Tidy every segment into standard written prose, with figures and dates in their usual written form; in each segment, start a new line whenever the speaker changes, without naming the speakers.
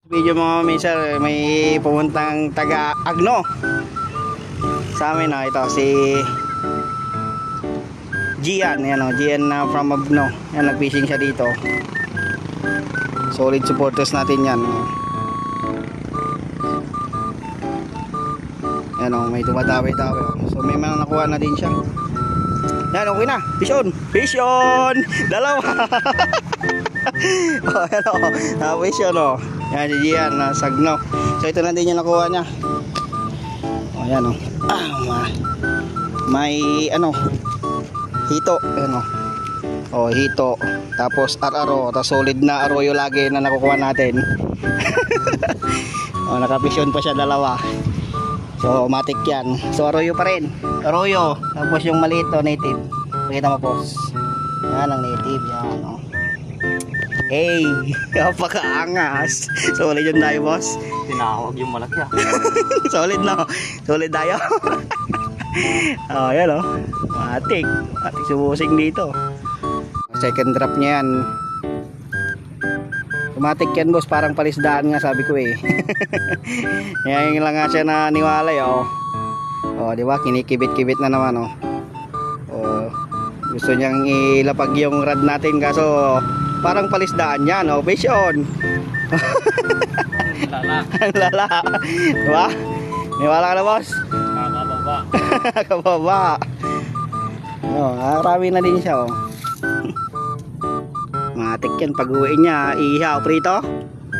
Video mga minsan may pumuntang taga Agno sa amin, no? Ito si Gian, yan, no? Gian na from Agno, yan, nag-fishing siya dito. Solid supporters natin yan, no? Yan, no? May tumatawi-tawi, no? So may mga nakuha na din siya. Yan, okay na, fish on, fish on, dalawa. Oh, yan, o, fish on, o. Yan si Gian, Sagno. So ito na din yung nakuha niya. O yan, o. May ano, hito. Ayan, o. O, hito. Tapos araro. Tapos solid na arroyo lagi na nakukuha natin. O, nakapisyon pa siya dalawa. So matik yan. So arroyo pa rin. Arroyo. Tapos yung maliit to, native. Pakita mo, boss. Yan ang native. Yan, o. Hey, napakaangas. Solid yun tayo, boss.
Tinawag yung malaki, ah.
Solid, no? Solid tayo. Oh, yan, oh. Matik. Matik subusing dito. Second drop niya yan. Matik yan, boss. Parang palisdaan nga, sabi ko eh. Ngayon lang nga siya naniwala, oh. Oh, di ba? Kinikibit-kibit na naman, oh. Oh. Gusto niyang ilapag yung rod natin, kaso parang palisdaan yan, oh. Fish on.
Lala.
Ang lala. Diba? Niwala ka na, boss?
Kakababa.
Kababa. Oh, marami na din siya, oh. Matik yan. Pag uwi niya, ihaw, prito?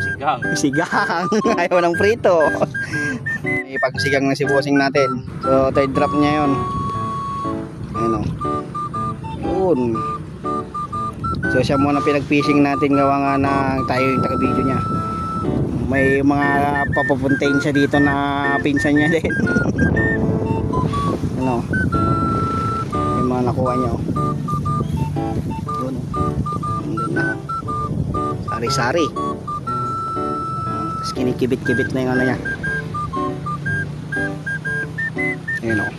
Sigang.
Sigang. Ayaw ng prito. Ipagsigang na si bossing natin. So, third drop niya yun. Ayan, oh. Yun. So siya muna pinag-fishing natin, gawa nga na tayo yung taga-video niya. May mga papapuntahin siya dito na pinsan niya din. Ano? May mga nakuha niya, oh. Yun, oh. Andun na. Sari-sari. Tapos kinikibit-kibit na yung ano niya. Ayun, oh.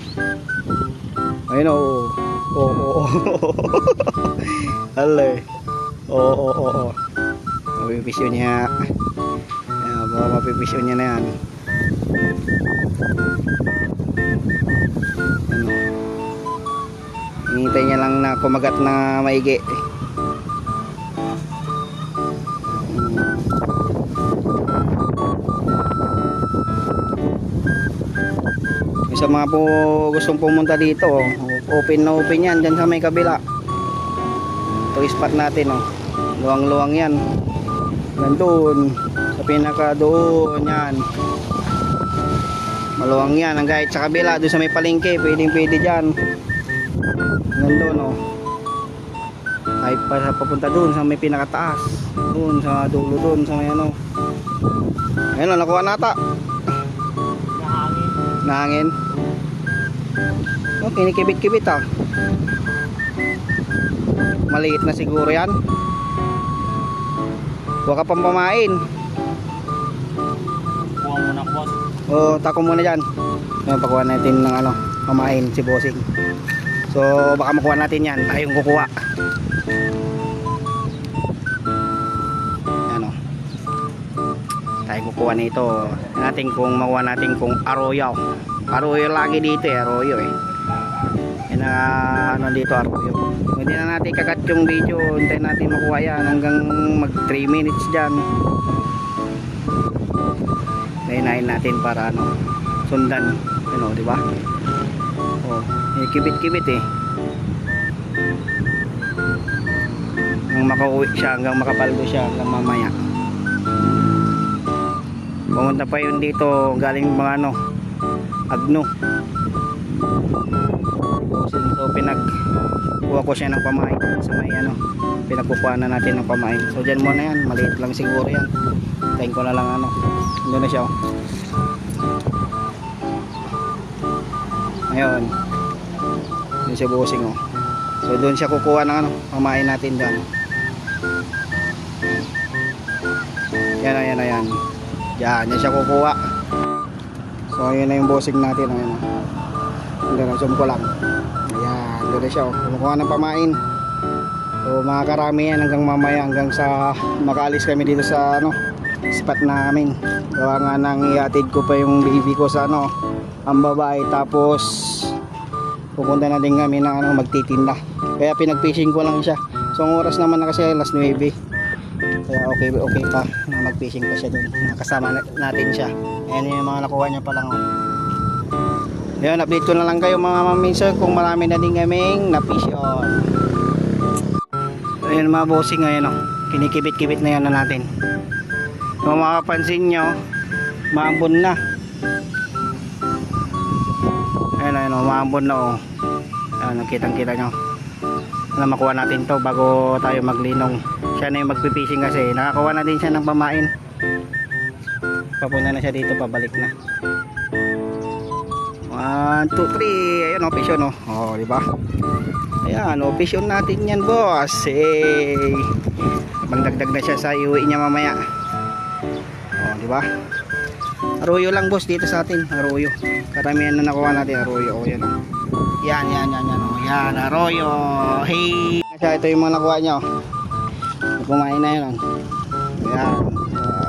Ayun, oh. Oo. Halo. Oo. Mapipisyon niya. Ayan, baka mapipisyon niya na yan. Ano? Hinihintay niya lang na kumagat na maigi. Sa mga po gustong pumunta dito, open na open yan dyan sa may kabila. Ito spot natin, oh. Luwang-luwang yan. Nandun sa pinaka doon yan. Maluwang yan. Ang kahit sa kabila doon sa may palengke, pwede dyan. Nandun, oh. Ay papunta doon sa may pinakataas. Doon sa dulo doon sa may ano. Ayun, oh, nakuha nata. Nahangin. Oh, kinikibit-kibit, ah. Maliit na siguro yan. Huwag ka pang pamain.
Kuha muna, boss.
O, tako muna dyan. Ayan, pakuha natin ng ano, pamain si bossing. So baka makuha natin yan, tayong kukuha. Ano, tayong kukuha nito natin, kung makuha natin kung arroyo. Arroyo lagi dito eh, arroyo eh. Yan na ano dito, arroyo. Hindi na natin kakat yung video, hintayin natin makuha yan hanggang mag 3 minutes dyan. Kainain natin para ano, sundan, ano, di ba? Oh, kibit-kibit eh. Hanggang makauwi siya, hanggang makapaldo siya, hanggang mamaya. Pumunta pa yun dito, galing mga ano, Agno. So pinagkuha ko siya ng pamain sa may ano, pinagkukuha na natin ng pamain. So dyan muna yan, maliit lang siguro yan. Tayin ko na lang ano, doon na siya, oh. Ayun, doon siya busing, oh. So doon siya kukuha ng ano, pamain natin dyan. Yan. Yan siya kukuha. So ayun na yung busing natin, ayun, oh. Doon, zoom ko lang. Ayan, doon na siya, oh. Kumukuha ng pamain. So mga karami yan hanggang mamaya, hanggang sa makaalis kami dito sa ano, spot namin. Gawa nga nang iatid ko pa yung baby ko sa ano, ang babae, tapos pupunta na din kami ng ano, magtitinda. Kaya pinag-fishing ko lang siya. So ang oras naman na kasi alas 9. Kaya okay pa na mag-fishing pa siya dun. Nakasama natin siya. Ayan yung mga nakuha niya pa lang. Ayan, update ko na lang kayo mga maminsan kung marami na din kaming na-fish on. Ayan mga bossing, ayan o. Kinikibit-kibit na yan na natin. Kung makapansin nyo, maambon na. Ayan o, maambon na o. Ayan, kitang-kita nyo. Na makuha natin to bago tayo maglinong. Siya na yung magpipishing kasi. Nakakuha na din siya ng pamain. Papunta na siya dito, pabalik na. 1, 2, 3. Ayan o, fish on o. O, diba? Ayan o, fish on natin yan, boss. Hey. Magdagdag na siya sa iuwi niya mamaya. O, diba? Arroyo lang, boss, dito sa atin. Arroyo. Karamihan na nakuha natin, arroyo. O, yan o. Yan o. Yan, arroyo. Hey. Ito yung mga nakuha niya o. Kumain na yun. Ayan.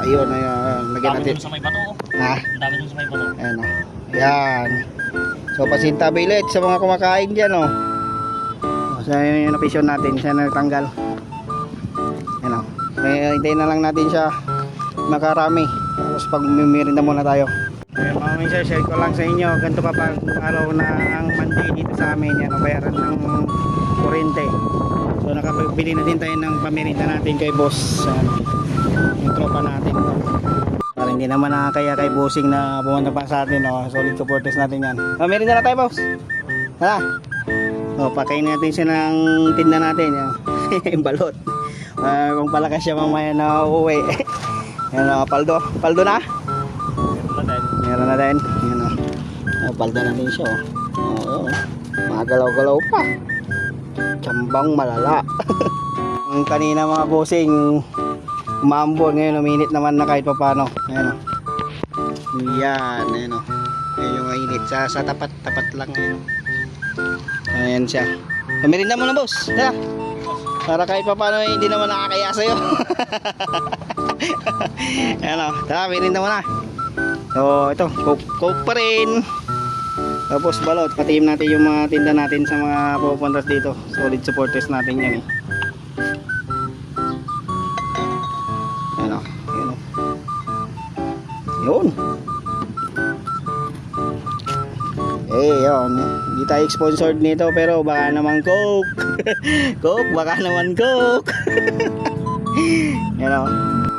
Ayun, ayun. Lagyan natin.
Dami dun sa may bato.
Ha?
Ang dami dun sa may bato.
Ayan o. Ayan. So pasintabilit sa mga kumakain dyan o. So yun yung napisyon natin. Siya na natanggal. Ayan o. Hintayin na lang natin siya makarami. Tapos pag mimirinda muna tayo. Ayan mga minsan, share ko lang sa inyo. Ganito pa pag araw na ang Monday dito sa amin. Yan o. Bayaran ng kurente. So nakapili na din tayo ng pamirinda natin kay boss. Yung tropa natin to. Para hindi naman nakakaya kay bossing na pumunta pa sa atin, no? Solid supporters natin yan. Merienda na tayo, boss. Hala. So pakain natin siya ng tinda natin, yung balot. Kung palakas siya mamaya na uuwi. Yan o, paldo na. Meron na din. Yan o, paldo na din siya. Oo, magalaw-galaw pa. Tsambang malala. Ang kanina mga bossing umambon, ngayon uminit naman na kahit pa paano. Ayan o. Yan, ayan o. Ayan yung init sa tapat lang ngayon. Ayan siya. Merienda mo na, boss. Tara. Para kahit pa paano hindi naman nakakaya sa'yo. Ayan o. Tara, merienda mo na. So ito, coke pa rin. Tapos balot, patihim natin yung mga tinda natin sa mga pupuntas dito. Solid supporters natin yan eh. Ayan o, ayan o. Yun. Eh yun, hindi tayo sponsored nito pero baka naman coke. Coke, baka naman coke. Yan o.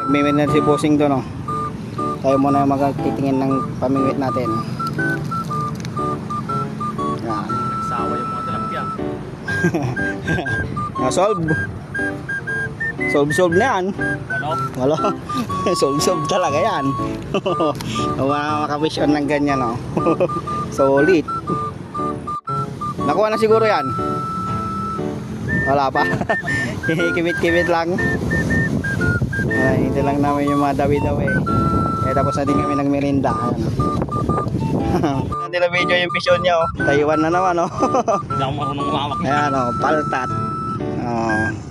Nagmimit na si bossing to, no. Tayo muna magtitingin ng pamimit natin. Yan.
Nagsawa yung mga tilapia.
Solve na yan.
Ano?
Wala. Solve talaga yan. Makafish on ng ganyan, no. Solid. Nakuha na siguro yan. Wala pa. Kibit-kibit lang. Hindi lang namin yung mga dawi-dawi. Tapos na din kami nagmerinda. Hindi na video yung fish on niya. Taiwan na naman.
Hindi ako marunong umawak.
Ayan o, paltat.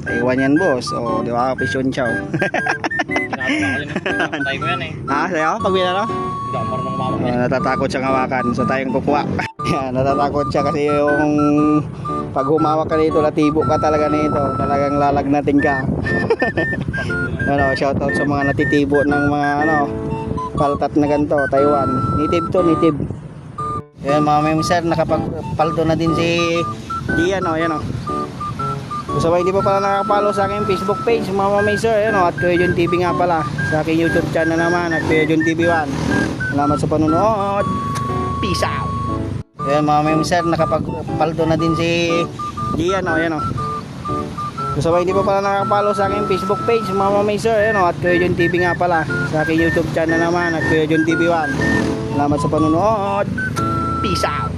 Taiwan yan, boss. Di ba, fish on siya.
Patay ko yan eh.
Ha? Sa'yo? Pag binano?
Hindi ako marunong umawak.
Natatakot siyang hawakan. So tayong kukuha. Natatakot siya kasi yung pag humawak ka dito, latibo ka talaga nito. Talagang lalagnatin ka. Shoutout sa mga natitibo ng mga paltat na ganito, Taiwan. Native to, native. Yan mga memser, nakapagpaldo na din si Dian yan o. So sabay hindi pa pala nakapalo sa aking Facebook page mga memser, at Kuya John TV nga pala. Sa aking YouTube channel naman at Kuya John TV 1. Salamat sa panunood. Peace out. Yan mga memser, nakapagpaldo na din si Dian yan o. So sabay hindi pa pala nakapalo sa aking Facebook page mga memser, at Kuya John TV nga pala. Sa aking YouTube channel naman at Kuya John TV 1. Salamat sa panunood. Peace out.